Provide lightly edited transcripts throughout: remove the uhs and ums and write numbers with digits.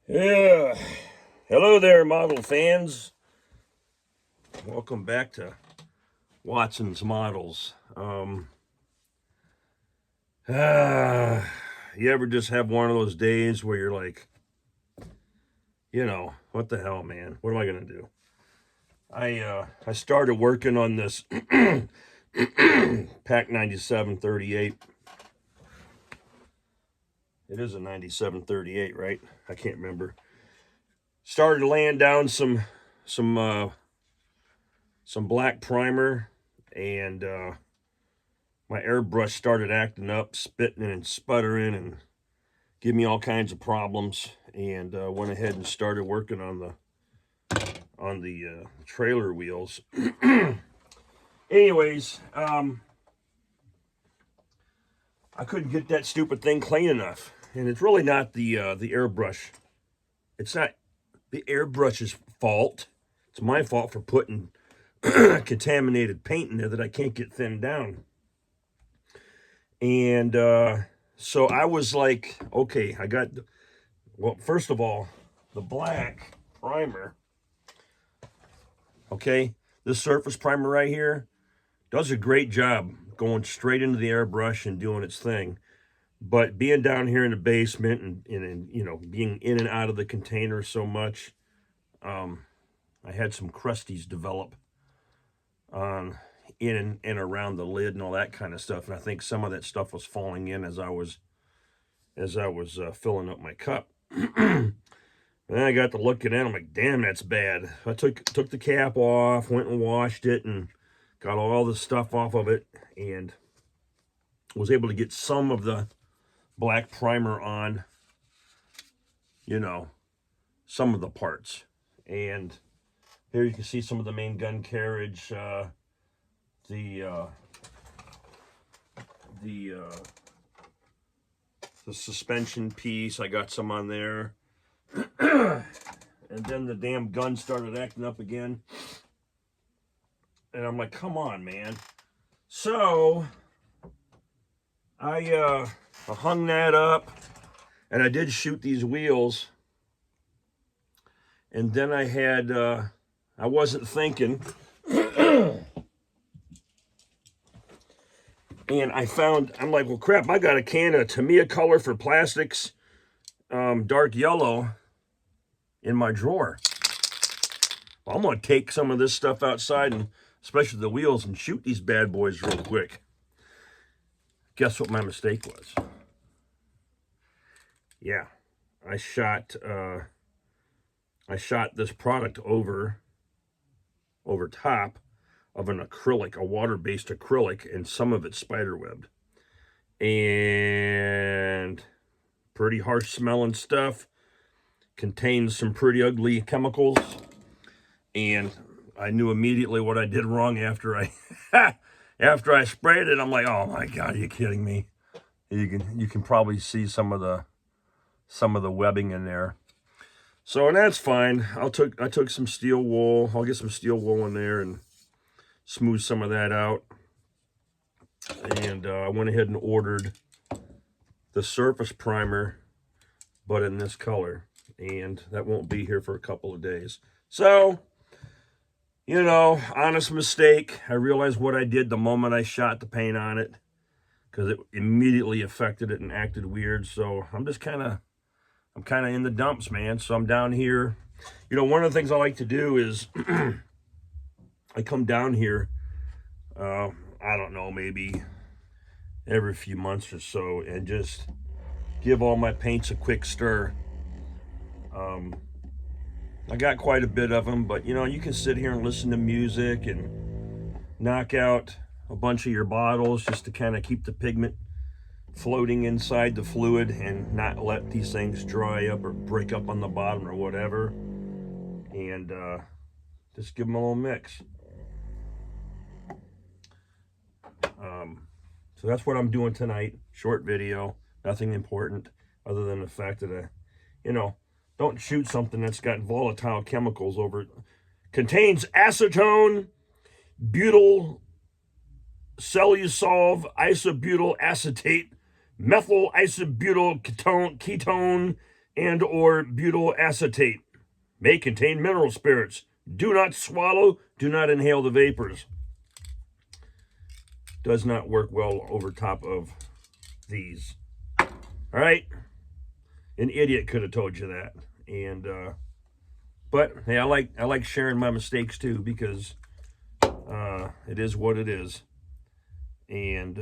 Yeah. Hello there, model fans. Welcome back to Watson's Models. You ever just have one of those days where you're like, what the hell, man? What am I gonna do? I started working on this Pack 9738. It is a 9738, right? I can't remember. Started laying down some black primer, and my airbrush started acting up, spitting and sputtering, and giving me all kinds of problems. And went ahead and started working on the trailer wheels. Anyways, I couldn't get that stupid thing clean enough, and it's really not the airbrush. It's not the airbrush's fault. It's my fault for putting contaminated paint in there that I can't get thinned down. And so I was like, okay, well, first of all, the black primer, okay, this surface primer right here does a great job going straight into the airbrush and doing its thing. But being down here in the basement and being in and out of the container so much, I had some crusties develop on in and around the lid and all that kind of stuff. And I think some of that stuff was falling in as I was filling up my cup. Then I got to looking at it. I'm like, damn, that's bad. I took the cap off, went and washed it, and got all the stuff off of it, and was able to get some of the black primer on, some of the parts. And here you can see some of the main gun carriage, the suspension piece. I got some on there. And then the damn gun started acting up again. And I'm like, come on, man. So I hung that up, and I did shoot these wheels. And then I wasn't thinking. And I'm like, well, crap, I got a can of Tamiya Color for Plastics dark yellow in my drawer. Well, I'm going to take some of this stuff outside, and especially the wheels, and shoot these bad boys real quick. Guess what my mistake was? Yeah, I shot this product over top of an acrylic, a water-based acrylic, and some of it spiderwebbed. And pretty harsh smelling stuff, contains some pretty ugly chemicals, and I knew immediately what I did wrong after I sprayed it. I'm like, oh my God, are you kidding me? You can probably see some of the webbing in there. So, and that's fine. I took some steel wool. I'll get some steel wool in there and smooth some of that out. And I went ahead and ordered the surface primer, but in this color. And that won't be here for a couple of days. So, honest mistake. I realized what I did the moment I shot the paint on it, because it immediately affected it and acted weird. So I'm kind of in the dumps, man. So I'm down here. One of the things I like to do is I come down here, I don't know, maybe every few months or so, and just give all my paints a quick stir. I got quite a bit of them, but you can sit here and listen to music and knock out a bunch of your bottles just to kind of keep the pigment floating inside the fluid and not let these things dry up or break up on the bottom or whatever. And just give them a little mix. So that's what I'm doing tonight. Short video, nothing important other than the fact that don't shoot something that's got volatile chemicals over it. Contains acetone, butyl cellulose, isobutyl acetate, methyl isobutyl ketone, and or butyl acetate. May contain mineral spirits. Do not swallow. Do not inhale the vapors. Does not work well over top of these. All right. An idiot could have told you that. And but hey, I like sharing my mistakes too, because it is what it is. And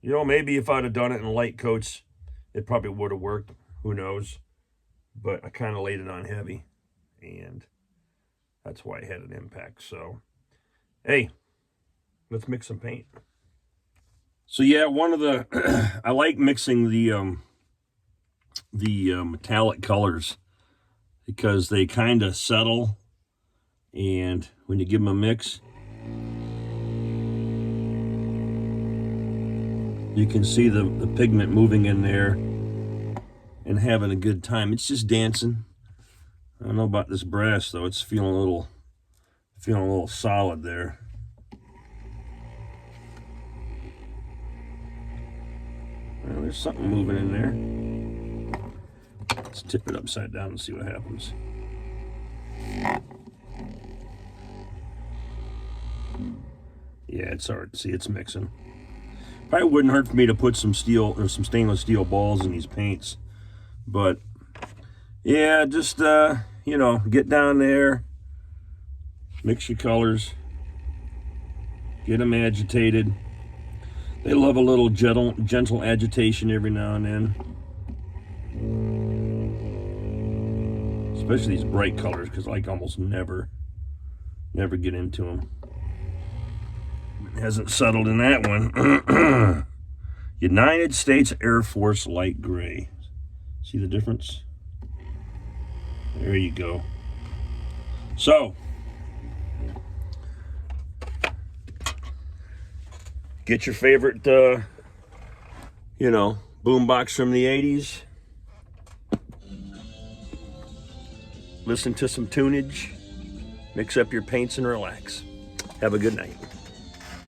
you know, maybe if I'd have done it in light coats, it probably would have worked. Who knows? But I kind of laid it on heavy, and that's why I had an impact. So, hey, let's mix some paint. So yeah, one of the I like mixing the metallic colors because they kind of settle, and when you give them a mix, you can see the pigment moving in there and having a good time. It's just dancing. I don't know about this brass though. It's feeling a little solid there. Well, there's something moving in there. Let's tip it upside down and see what happens. Yeah, it's hard to see. It's mixing. Probably wouldn't hurt for me to put some steel or some stainless steel balls in these paints, but yeah, just you know, get down there, mix your colors, get them agitated. They love a little gentle agitation every now and then, especially these bright colors, because I almost never get into them. Hasn't settled in that one. United States Air Force light gray. See the difference? There you go. So, get your favorite, you know, boombox from the 80s. Listen to some tunage. Mix up your paints and relax. Have a good night.